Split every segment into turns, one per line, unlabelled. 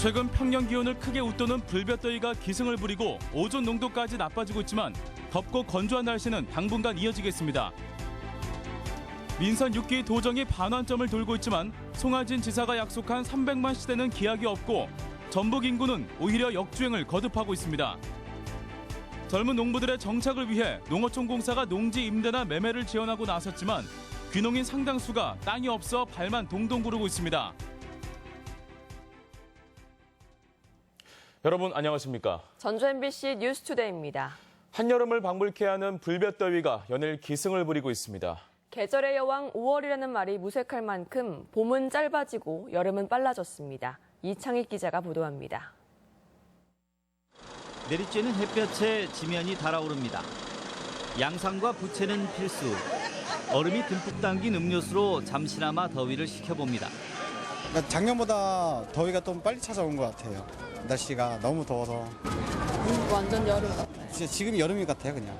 최근 평년 기온을 크게 웃도는 불볕더위가 기승을 부리고 오존 농도까지 나빠지고 있지만 덥고 건조한 날씨는 당분간 이어지겠습니다. 민선 6기 도정이 반환점을 돌고 있지만 송하진 지사가 약속한 300만 시대는 기약이 없고 전북 인구는 오히려 역주행을 거듭하고 있습니다. 젊은 농부들의 정착을 위해 농어촌공사가 농지 임대나 매매를 지원하고 나섰지만 귀농인 상당수가 땅이 없어 발만 동동 구르고 있습니다.
여러분 안녕하십니까?
전주 MBC 뉴스투데이입니다.
한여름을 방불케 하는 불볕더위가 연일 기승을 부리고 있습니다. 계절의
여왕 5월이라는 말이 무색할 만큼 봄은 짧아지고 여름은 빨라졌습니다. 이창익 기자가 보도합니다.
내리쬐는 햇볕에 지면이 달아오릅니다. 양상과 부채는 필수. 얼음이 듬뿍 담긴 음료수로 잠시나마 더위를 식혀봅니다.
작년보다 더위가 좀 빨리 찾아온 것 같아요. 날씨가 너무 더워서.
완전 여름 같아요.
진짜 지금이 여름이 같아요, 그냥.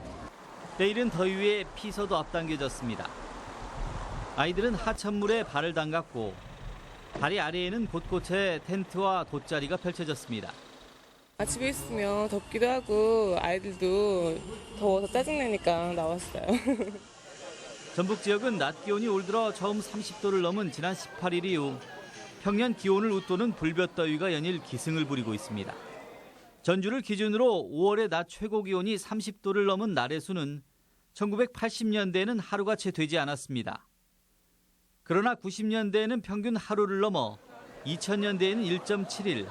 때이른 더위에 피서도 앞당겨졌습니다. 아이들은 하천물에 발을 담갔고 다리 아래에는 곳곳에 텐트와 돗자리가 펼쳐졌습니다.
집에 있으면 덥기도 하고 아이들도 더워서 짜증내니까 나왔어요.
전북 지역은 낮 기온이 올 들어 처음 30도를 넘은 지난 18일 이후 평년 기온을 웃도는 불볕더위가 연일 기승을 부리고 있습니다. 전주를 기준으로 5월의 낮 최고 기온이 30도를 넘은 날의 수는 1980년대에는 하루가 채 되지 않았습니다. 그러나 90년대에는 평균 하루를 넘어 2000년대에는 1.7일,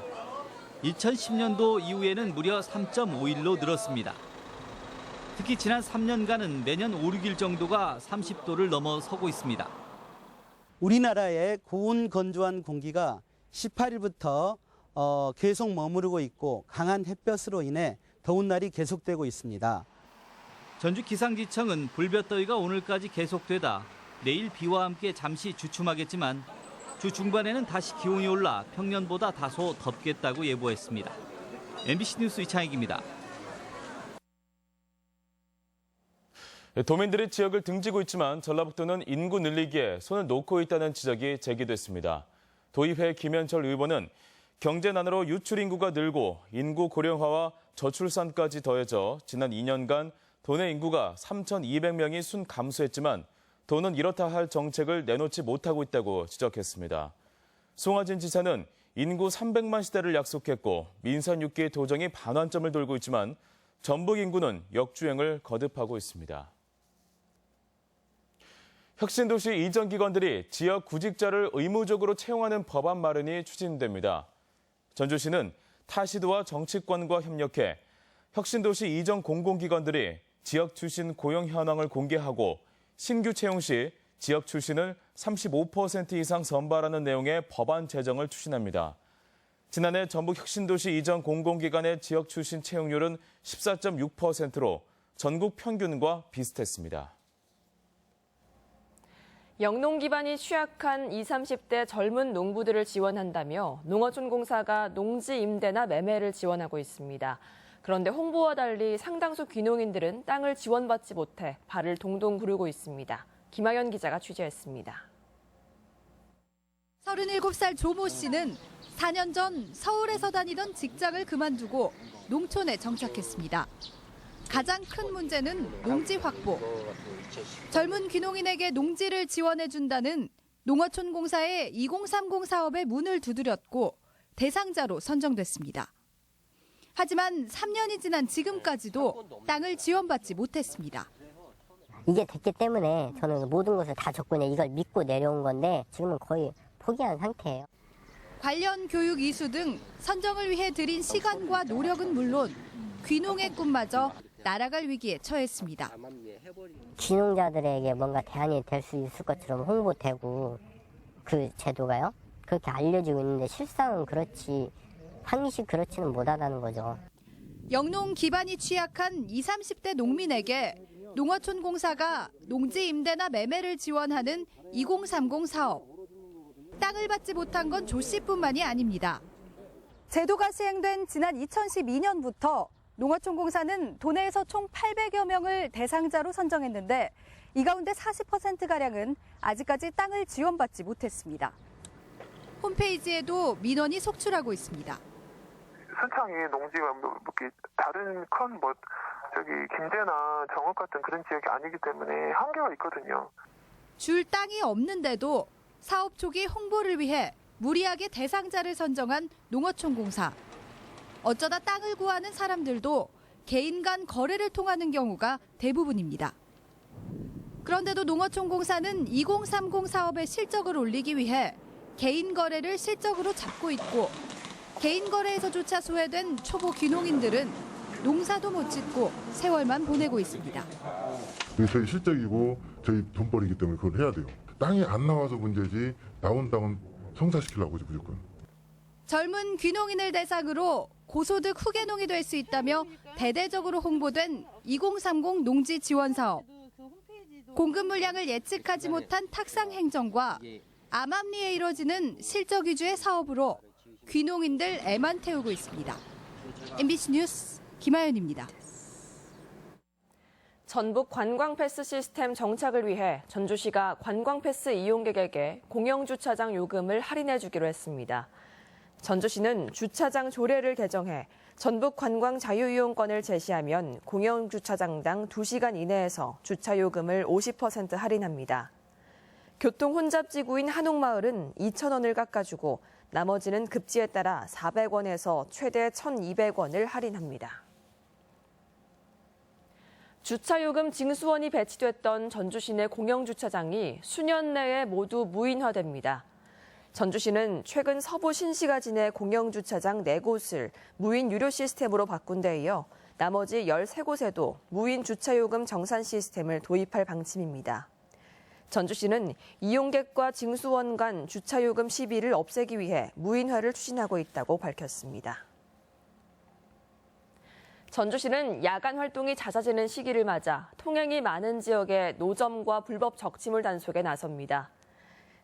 2010년도 이후에는 무려 3.5일로 늘었습니다. 특히 지난 3년간은 매년 5, 6일 정도가 30도를 넘어서고 있습니다.
우리나라의 고온 건조한 공기가 18일부터 계속 머무르고 있고 강한 햇볕으로 인해 더운 날이 계속되고 있습니다.
전주 기상지청은 불볕더위가 오늘까지 계속되다 내일 비와 함께 잠시 주춤하겠지만 주 중반에는 다시 기온이 올라 평년보다 다소 덥겠다고 예보했습니다. MBC 뉴스 이창익입니다.
도민들이 지역을 등지고 있지만 전라북도는 인구 늘리기에 손을 놓고 있다는 지적이 제기됐습니다. 도의회 김현철 의원은 경제난으로 유출 인구가 늘고 인구 고령화와 저출산까지 더해져 지난 2년간 도내 인구가 3,200명이 순 감소했지만 도는 이렇다 할 정책을 내놓지 못하고 있다고 지적했습니다. 송하진 지사는 인구 300만 시대를 약속했고 민선 6기 도정이 반환점을 돌고 있지만 전북 인구는 역주행을 거듭하고 있습니다. 혁신도시 이전 기관들이 지역 구직자를 의무적으로 채용하는 법안 마련이 추진됩니다. 전주시는 타시도와 정치권과 협력해 혁신도시 이전 공공기관들이 지역 출신 고용 현황을 공개하고 신규 채용 시 지역 출신을 35% 이상 선발하는 내용의 법안 제정을 추진합니다. 지난해 전북 혁신도시 이전 공공기관의 지역 출신 채용률은 14.6%로 전국 평균과 비슷했습니다.
영농 기반이 취약한 20, 30대 젊은 농부들을 지원한다며 농어촌공사가 농지 임대나 매매를 지원하고 있습니다. 그런데 홍보와 달리 상당수 귀농인들은 땅을 지원받지 못해 발을 동동 구르고 있습니다. 김하연 기자가 취재했습니다.
37살 조모 씨는 4년 전 서울에서 다니던 직장을 그만두고 농촌에 정착했습니다. 가장 큰 문제는 농지 확보. 젊은 귀농인에게 농지를 지원해준다는 농어촌공사의 2030 사업의 문을 두드렸고 대상자로 선정됐습니다. 하지만 3년이 지난 지금까지도 땅을 지원받지 못했습니다.
이게 됐기 때문에 저는 모든 것을 다 접근해 이걸 믿고 내려온 건데 지금은 거의 포기한 상태예요.
관련 교육 이수 등 선정을 위해 들인 시간과 노력은 물론 귀농의 꿈마저 날아갈 위기에 처했습니다.
귀농자들에게 뭔가 대안이 될 수 있을 것처럼 홍보되고 그 제도가요. 그렇게 알려지고 있는데 실상은 그렇지 항시 그렇지는 못하다는 거죠.
영농 기반이 취약한 20, 30대 농민에게 농어촌공사가 농지 임대나 매매를 지원하는 2030 사업. 땅을 받지 못한 건 조 씨뿐만이 아닙니다. 제도가 시행된 지난 2012년부터 농어촌공사는 도내에서 총 800여 명을 대상자로 선정했는데 이 가운데 40%가량은 아직까지 땅을 지원받지 못했습니다. 홈페이지에도 민원이 속출하고 있습니다.
순창이 농지가 다른 큰 김제나 정읍 같은 그런 지역이 아니기 때문에 한계가 있거든요.
줄 땅이 없는데도 사업 초기 홍보를 위해 무리하게 대상자를 선정한 농어촌공사. 어쩌다 땅을 구하는 사람들도 개인 간 거래를 통하는 경우가 대부분입니다. 그런데도 농어촌공사는 2030 사업의 실적을 올리기 위해 개인 거래를 실적으로 잡고 있고 개인 거래에서조차 소외된 초보 귀농인들은 농사도 못 짓고 세월만 보내고 있습니다.
저희 실적이고 저희 돈벌이기 때문에 그걸 해야 돼요. 땅이 안 나와서 문제지 나온 땅은 성사시키려고 하죠, 무조건.
젊은 귀농인을 대상으로 고소득 후계농이 될 수 있다며 대대적으로 홍보된 2030 농지 지원 사업. 공급 물량을 예측하지 못한 탁상 행정과 암암리에 이뤄지는 실적 위주의 사업으로 귀농인들 애만 태우고 있습니다. MBC 뉴스 김하연입니다.
전북 관광패스 시스템 정착을 위해 전주시가 관광패스 이용객에게 공영주차장 요금을 할인해주기로 했습니다. 전주시는 주차장 조례를 개정해 전북 관광 자유이용권을 제시하면 공영주차장당 2시간 이내에서 주차요금을 50% 할인합니다. 교통 혼잡지구인 한옥마을은 2,000원을 깎아주고 나머지는 급지에 따라 400원에서 최대 1,200원을 할인합니다. 주차요금 징수원이 배치됐던 전주시 내 공영주차장이 수년 내에 모두 무인화됩니다. 전주시는 최근 서부 신시가지 내 공영주차장 4곳을 무인 유료 시스템으로 바꾼 데 이어 나머지 13곳에도 무인 주차요금 정산 시스템을 도입할 방침입니다. 전주시는 이용객과 징수원 간 주차요금 시비를 없애기 위해 무인화를 추진하고 있다고 밝혔습니다. 전주시는 야간 활동이 잦아지는 시기를 맞아 통행이 많은 지역의 노점과 불법 적치물 단속에 나섭니다.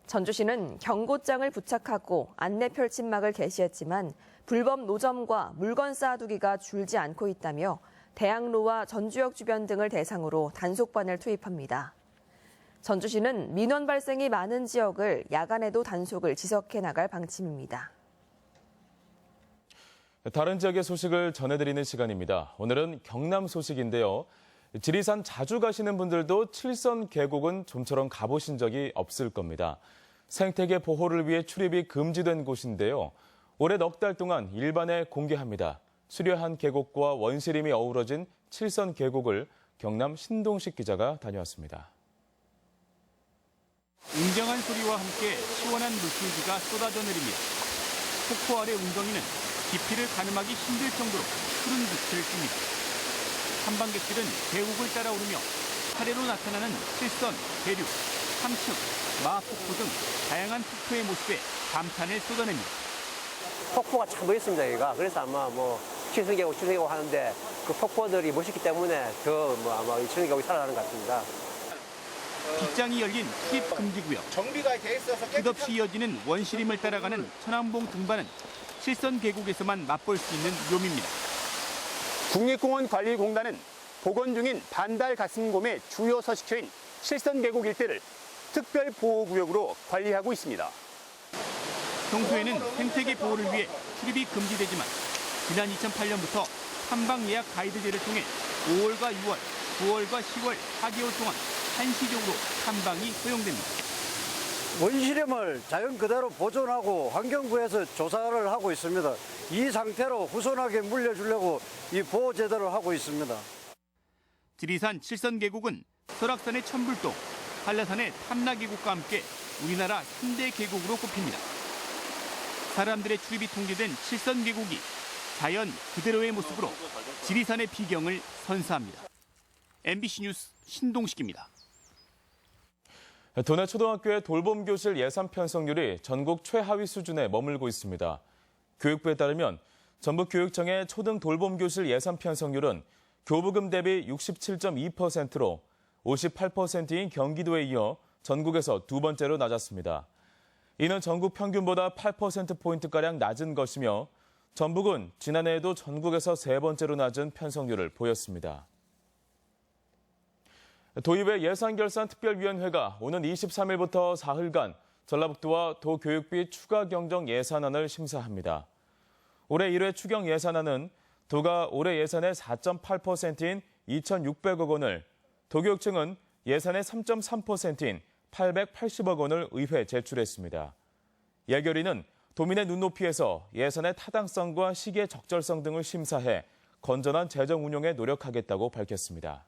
전주시는 경고장을 부착하고 안내 펼침막을 게시했지만 불법 노점과 물건 쌓아두기가 줄지 않고 있다며 대학로와 전주역 주변 등을 대상으로 단속반을 투입합니다. 전주시는 민원 발생이 많은 지역을 야간에도 단속을 지속해 나갈 방침입니다.
다른 지역의 소식을 전해드리는 시간입니다. 오늘은 경남 소식인데요. 지리산 자주 가시는 분들도 칠선 계곡은 좀처럼 가보신 적이 없을 겁니다. 생태계 보호를 위해 출입이 금지된 곳인데요. 올해 넉 달 동안 일반에 공개합니다. 수려한 계곡과 원시림이 어우러진 칠선 계곡을 경남 신동식 기자가 다녀왔습니다.
웅장한 소리와 함께 시원한 물줄기가 쏟아져 내립니다. 폭포 아래 웅덩이는 깊이를 가늠하기 힘들 정도로 푸른 빛을 띱니다. 탐방객들은 계곡을 따라 오르며 차례로 나타나는 칠선, 대륙, 삼측, 마폭포 등 다양한 폭포의 모습에 감탄을 쏟아냅니다.
폭포가 참 멋있습니다, 여기가. 그래서 아마 칠선계곡 하는데 그 폭포들이 멋있기 때문에 아마 이 칠선계곡이 살아나는 것 같습니다.
빗장이 열린 출입 금지구역. 정비가 돼 있어서 끝없이 이어지는 원시림을 따라가는 천왕봉 등반은 칠선 계곡에서만 맛볼 수 있는 묘미입니다.
국립공원관리공단은 복원 중인 반달 가슴곰의 주요 서식처인 칠선 계곡 일대를 특별 보호구역으로 관리하고 있습니다.
평소에는 생태계 보호를 위해 출입이 금지되지만 지난 2008년부터 탐방 예약 가이드제를 통해 5월과 6월, 9월과 10월 4개월 동안 한시적으로 탐방이 허용됩니다.
원시림을 자연 그대로 보존하고 환경부에서 조사를 하고 있습니다. 이 상태로 후손에게 물려주려고 이 보호 제도를 하고 있습니다.
지리산 칠선 계곡은 설악산의 천불동, 한라산의 탐라계곡과 함께 우리나라 3대 계곡으로 꼽힙니다. 사람들의 출입이 통제된 칠선 계곡이 자연 그대로의 모습으로 지리산의 비경을 선사합니다. MBC 뉴스 신동식입니다.
도내 초등학교의 돌봄교실 예산 편성률이 전국 최하위 수준에 머물고 있습니다. 교육부에 따르면 전북교육청의 초등 돌봄교실 예산 편성률은 교부금 대비 67.2%로 58%인 경기도에 이어 전국에서 두 번째로 낮았습니다. 이는 전국 평균보다 8%포인트가량 낮은 것이며 전북은 지난해에도 전국에서 세 번째로 낮은 편성률을 보였습니다. 도의회 예산결산특별위원회가 오는 23일부터 사흘간 전라북도와 도교육비 추가 경정 예산안을 심사합니다. 올해 1회 추경 예산안은 도가 올해 예산의 4.8%인 2,600억 원을, 도교육청은 예산의 3.3%인 880억 원을 의회에 제출했습니다. 예결위는 도민의 눈높이에서 예산의 타당성과 시기의 적절성 등을 심사해 건전한 재정 운용에 노력하겠다고 밝혔습니다.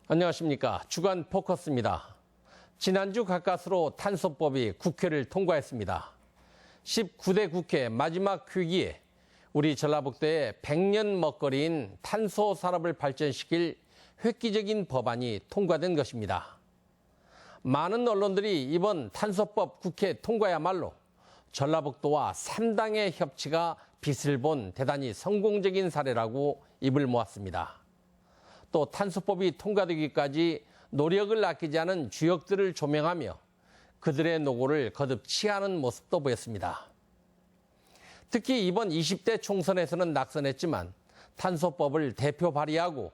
안녕하십니까. 주간 포커스입니다. 지난주 가까스로 탄소법이 국회를 통과했습니다. 19대 국회 마지막 회기에 우리 전라북도의 100년 먹거리인 탄소 산업을 발전시킬 획기적인 법안이 통과된 것입니다. 많은 언론들이 이번 탄소법 국회 통과야말로 전라북도와 3당의 협치가 빛을 본 대단히 성공적인 사례라고 입을 모았습니다. 또 탄소법이 통과되기까지 노력을 아끼지 않은 주역들을 조명하며 그들의 노고를 거듭 치하하는 모습도 보였습니다. 특히 이번 20대 총선에서는 낙선했지만 탄소법을 대표 발의하고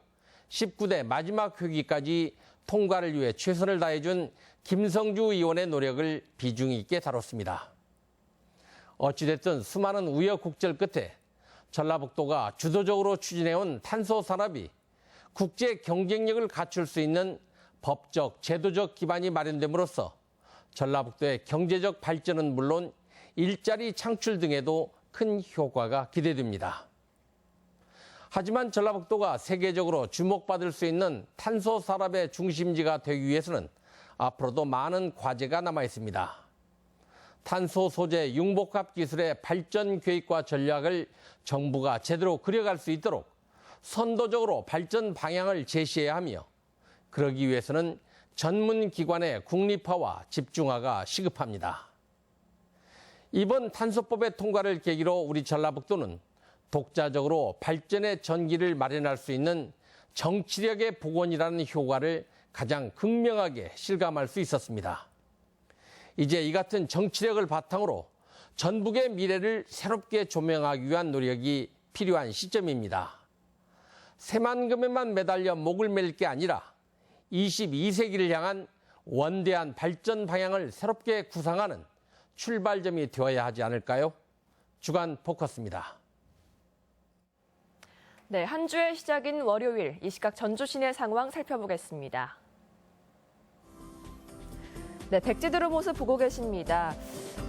19대 마지막 회기까지 통과를 위해 최선을 다해준 김성주 의원의 노력을 비중 있게 다뤘습니다. 어찌됐든 수많은 우여곡절 끝에 전라북도가 주도적으로 추진해온 탄소 산업이 국제 경쟁력을 갖출 수 있는 법적, 제도적 기반이 마련됨으로써 전라북도의 경제적 발전은 물론 일자리 창출 등에도 큰 효과가 기대됩니다. 하지만 전라북도가 세계적으로 주목받을 수 있는 탄소 산업의 중심지가 되기 위해서는 앞으로도 많은 과제가 남아 있습니다. 탄소 소재 융복합 기술의 발전 계획과 전략을 정부가 제대로 그려갈 수 있도록 선도적으로 발전 방향을 제시해야 하며, 그러기 위해서는 전문 기관의 국립화와 집중화가 시급합니다. 이번 탄소법의 통과를 계기로 우리 전라북도는 독자적으로 발전의 전기를 마련할 수 있는 정치력의 복원이라는 효과를 가장 극명하게 실감할 수 있었습니다. 이제 이 같은 정치력을 바탕으로 전북의 미래를 새롭게 조명하기 위한 노력이 필요한 시점입니다. 새만금에만 매달려 목을 맬 게 아니라 22세기를 향한 원대한 발전 방향을 새롭게 구상하는 출발점이 되어야 하지 않을까요? 주간 포커스입니다.
네, 한 주의 시작인 월요일, 이 시각 전주 시내 상황 살펴보겠습니다. 네, 백지도로 모습 보고 계십니다.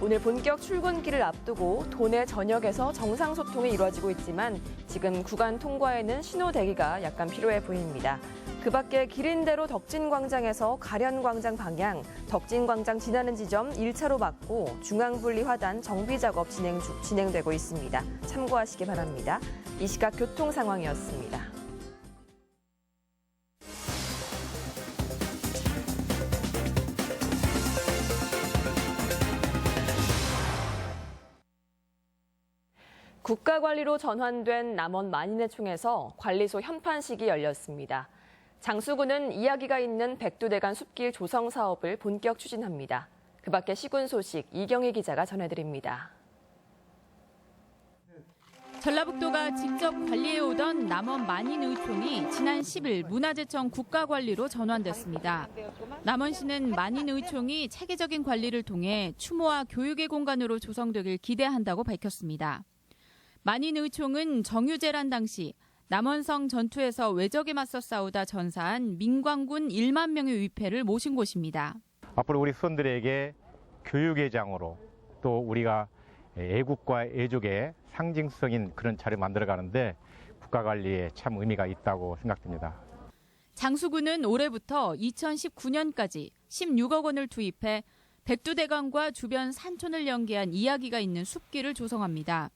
오늘 본격 출근길을 앞두고 도내 전역에서 정상 소통이 이루어지고 있지만 지금 구간 통과에는 신호 대기가 약간 필요해 보입니다. 그 밖에 기린대로 덕진광장에서 가련광장 방향, 덕진광장 지나는 지점 1차로 막고 중앙분리화단 정비 작업 진행되고 있습니다. 참고하시기 바랍니다. 이 시각 교통 상황이었습니다. 국가관리로 전환된 남원 만인의총에서 관리소 현판식이 열렸습니다. 장수군은 이야기가 있는 백두대간 숲길 조성 사업을 본격 추진합니다. 그 밖에 시군 소식 이경희 기자가 전해드립니다.
전라북도가 직접 관리해오던 남원 만인의총이 지난 10일 문화재청 국가관리로 전환됐습니다. 남원시는 만인의총이 체계적인 관리를 통해 추모와 교육의 공간으로 조성되길 기대한다고 밝혔습니다. 만인의총은 정유재란 당시 남원성 전투에서 외적에 맞서 싸우다 전사한 민광군 1만 명의 위패를 모신 곳입니다.
앞으로 우리 수원들에게 교육의 장으로 또 우리가 애국과 애족의 상징성인 그런 자리를 만들어가는데 국가관리에 참 의미가 있다고 생각됩니다.
장수군은 올해부터 2019년까지 16억 원을 투입해 백두대간과 주변 산촌을 연계한 이야기가 있는 숲길을 조성합니다.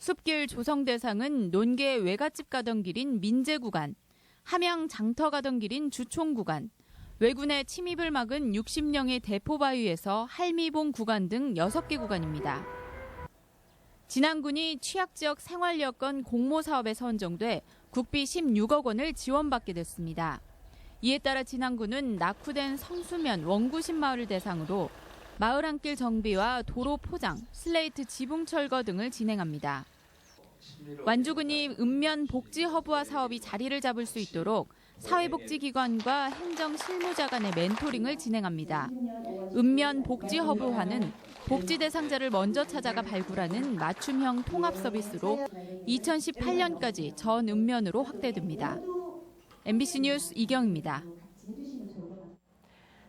숲길 조성 대상은 논계 외갓집 가던 길인 민제 구간, 함양 장터 가던 길인 주총 구간, 왜군의 침입을 막은 60령의 대포바위에서 할미봉 구간 등 6개 구간입니다. 진안군이 취약지역 생활여건 공모 사업에 선정돼 국비 16억 원을 지원받게 됐습니다. 이에 따라 진안군은 낙후된 성수면 원구신 마을을 대상으로 마을 한길 정비와 도로 포장, 슬레이트 지붕 철거 등을 진행합니다. 완주군이 읍면 복지 허브화 사업이 자리를 잡을 수 있도록 사회복지기관과 행정실무자 간의 멘토링을 진행합니다. 읍면 복지 허브화는 복지 대상자를 먼저 찾아가 발굴하는 맞춤형 통합 서비스로 2018년까지 전 읍면으로 확대됩니다. MBC 뉴스 이경입니다.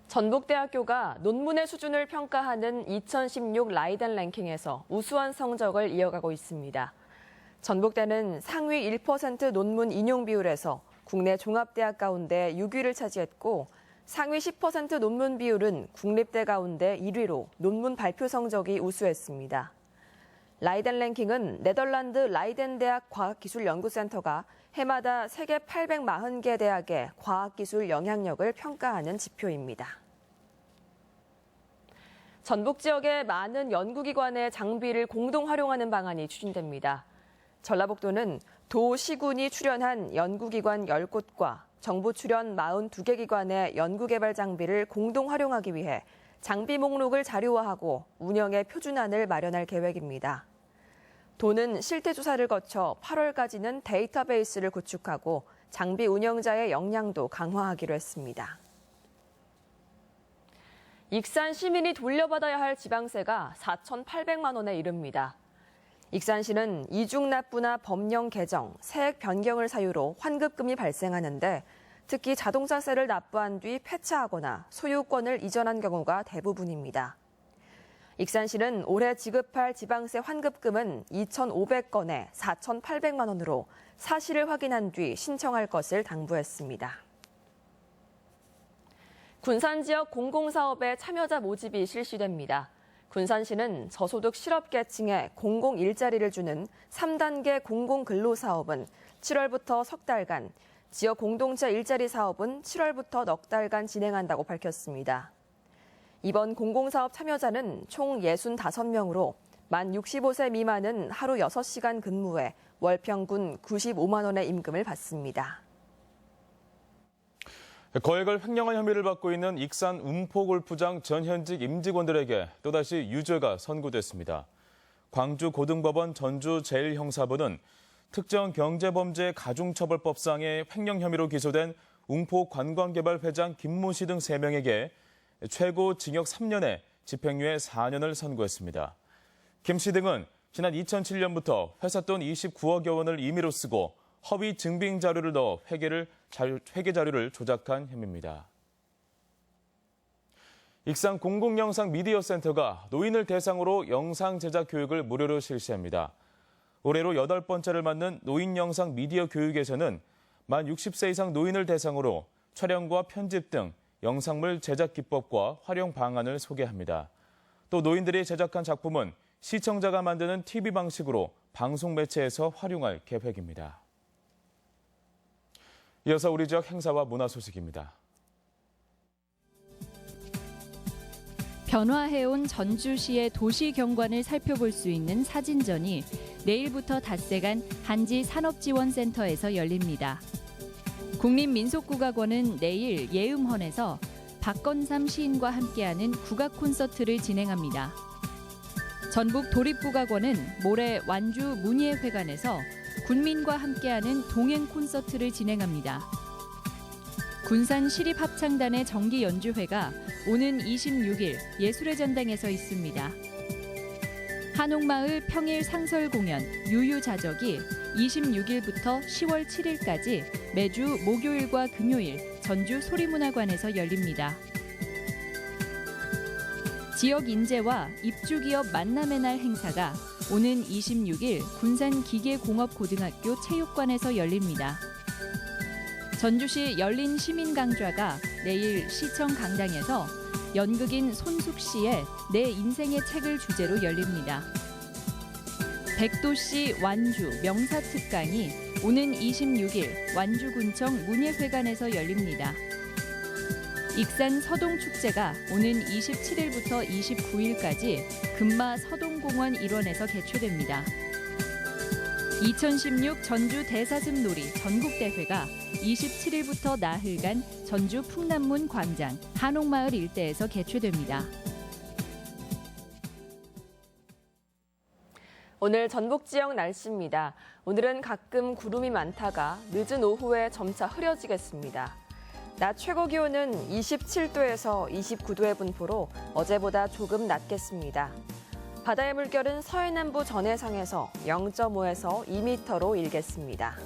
전북대학교가 논문의 수준을 평가하는 2016 라이덴 랭킹에서 우수한 성적을 이어가고 있습니다. 전북대는 상위 1% 논문 인용 비율에서 국내 종합대학 가운데 6위를 차지했고 상위 10% 논문 비율은 국립대 가운데 1위로 논문 발표 성적이 우수했습니다. 라이덴 랭킹은 네덜란드 라이덴 대학 과학기술연구센터가 해마다 세계 840개 대학의 과학기술 영향력을 평가하는 지표입니다. 전북 지역의 많은 연구기관의 장비를 공동 활용하는 방안이 추진됩니다. 전라북도는 도, 시군이 출연한 연구기관 10곳과 정부 출연 42개 기관의 연구개발 장비를 공동 활용하기 위해 장비 목록을 자료화하고 운영의 표준안을 마련할 계획입니다. 도는 실태조사를 거쳐 8월까지는 데이터베이스를 구축하고 장비 운영자의 역량도 강화하기로 했습니다. 익산 시민이 돌려받아야 할 지방세가 4,800만 원에 이릅니다. 익산시는 이중납부나 법령 개정, 세액 변경을 사유로 환급금이 발생하는데 특히 자동차세를 납부한 뒤 폐차하거나 소유권을 이전한 경우가 대부분입니다. 익산시는 올해 지급할 지방세 환급금은 2,500건에 4,800만 원으로 사실을 확인한 뒤 신청할 것을 당부했습니다. 군산 지역 공공사업에 참여자 모집이 실시됩니다. 군산시는 저소득 실업계층에 공공 일자리를 주는 3단계 공공근로사업은 7월부터 석 달간, 지역 공동체 일자리 사업은 7월부터 넉 달간 진행한다고 밝혔습니다. 이번 공공사업 참여자는 총 65명으로 만 65세 미만은 하루 6시간 근무에 월 평균 95만 원의 임금을 받습니다.
거액을 횡령한 혐의를 받고 있는 익산 운포골프장 전 현직 임직원들에게 또다시 유죄가 선고됐습니다. 광주고등법원 전주제일형사부는 특정 경제범죄 가중처벌법상의 횡령 혐의로 기소된 웅포관광개발 회장 김모 씨 등 3명에게 최고 징역 3년에 집행유예 4년을 선고했습니다. 김 씨 등은 지난 2007년부터 회사 돈 29억여 원을 임의로 쓰고 허위 증빙 자료를 넣어 회계 자료를 조작한 혐의입니다. 익산 공공영상 미디어센터가 노인을 대상으로 영상 제작 교육을 무료로 실시합니다. 올해로 8번째를 맞는 노인 영상 미디어 교육에서는 만 60세 이상 노인을 대상으로 촬영과 편집 등 영상물 제작 기법과 활용 방안을 소개합니다. 또 노인들이 제작한 작품은 시청자가 만드는 TV 방식으로 방송 매체에서 활용할 계획입니다. 이어서 우리 지역 행사와 문화 소식입니다.
변화해온 전주시의 도시 경관을 살펴볼 수 있는 사진전이 내일부터 닷새간 한지 산업지원센터에서 열립니다. 국립민속국악원은 내일 예음헌에서 박건삼 시인과 함께하는 국악 콘서트를 진행합니다. 전북도립국악원은 모레 완주 문예회관에서 군민과 함께하는 동행 콘서트를 진행합니다. 군산시립합창단의 정기연주회가 오는 26일 예술의 전당에서 있습니다. 한옥마을 평일 상설공연 유유자적이 26일부터 10월 7일까지 매주 목요일과 금요일 전주 소리문화관에서 열립니다. 지역 인재와 입주기업 만남의 날 행사가 오는 26일 군산기계공업고등학교 체육관에서 열립니다. 전주시 열린 시민강좌가 내일 시청 강당에서 연극인 손숙 씨의 내 인생의 책을 주제로 열립니다. 백도씨 완주 명사특강이 오는 26일 완주군청 문예회관에서 열립니다. 익산 서동축제가 오는 27일부터 29일까지 금마 서동공원 일원에서 개최됩니다. 2016 전주 대사슴놀이 전국대회가 27일부터 나흘간 전주 풍남문 광장 한옥마을 일대에서 개최됩니다.
오늘 전북 지역 날씨입니다. 오늘은 가끔 구름이 많다가 늦은 오후에 점차 흐려지겠습니다. 낮 최고 기온은 27도에서 29도의 분포로 어제보다 조금 낮겠습니다. 바다의 물결은 서해남부 전해상에서 0.5에서 2m로 일겠습니다.